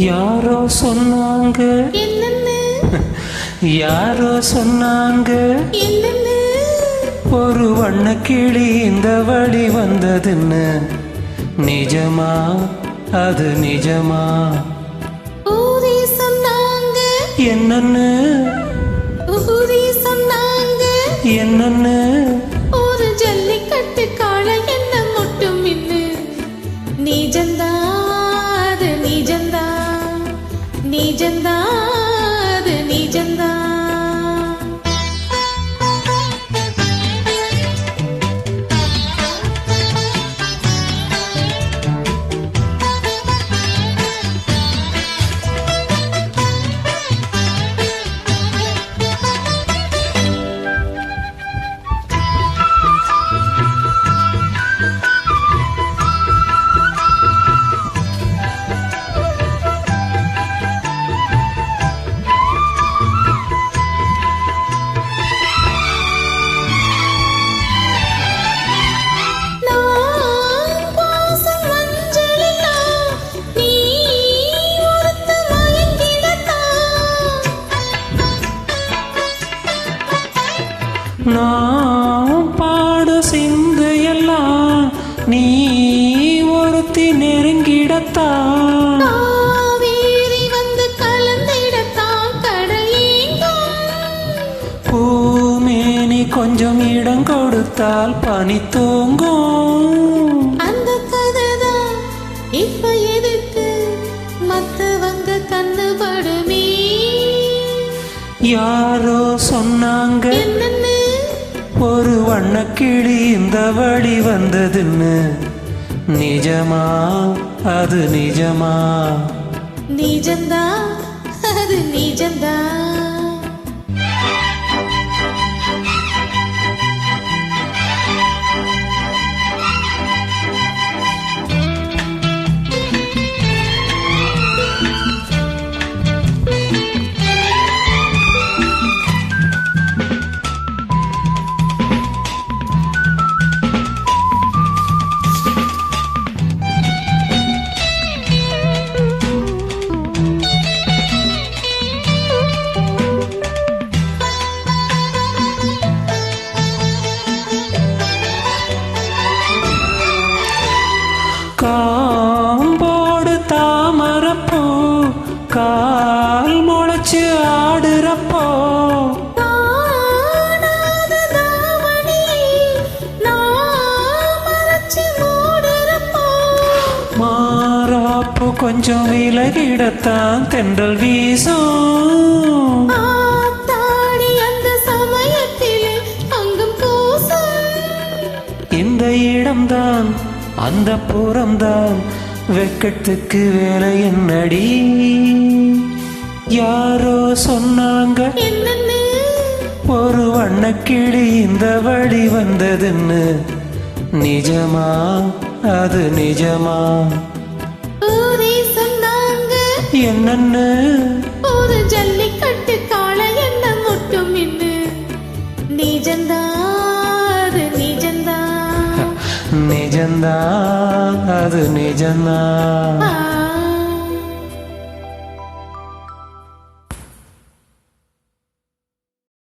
யாரோ சொன்னாங்க யாரோ சொன்னாங்க ஒரு வண்ணக்கிளி இந்த வழி வந்ததுன்னு நிஜமா அது நிஜமா என்னன்னு என்னன்னு ஒரு ஜல்லிக்கட்டு காளை என்ன மட்டும் இன்னு நிஜந்தா அது நிஜந்தா நிஜந்தா அது நிஜந்தா நான் பாடு சிந்து எல்லாம் நீ ஒருத்தி நெருங்கிடத்தான் வந்து கலந்திடத்தான் பூமேனி கொஞ்சம் இடம் கொடுத்தால் பனி தூங்கும் அந்த கதைதான் இப்ப எதுக்கு மத்தவங்க கண்ணு படுமே யாரோ சொன்னாங்க ஒரு வண்ணக்கிளி இந்த வழி வந்ததுன்னு நிஜமா அது நிஜமா நிஜந்தா அது நிஜந்தா காம்போடு தாமரப்போ கால் முளைச்சு ஆடுறப்போ மாறாப்பு கொஞ்சம் விலகிடத்தான் தென்றல் வீசும் அந்த சமயத்திலே அங்கும் கூசும் இந்த இடம்தான் அந்த புறம்தான் வெக்கத்துக்கு வேலை என்னடி யாரோ சொன்னாங்க ஒரு வண்ணக்கிளி இந்த வழி வந்ததுன்னு நிஜமா அது நிஜமா சொன்னாங்க என்னன்னு ஒரு ஜல்லிக்கட்டு காளை என்ன மட்டும் இன்னு நிஜந்தா அது நிஜந்தா நிஜந்தா அது நிஜந்தா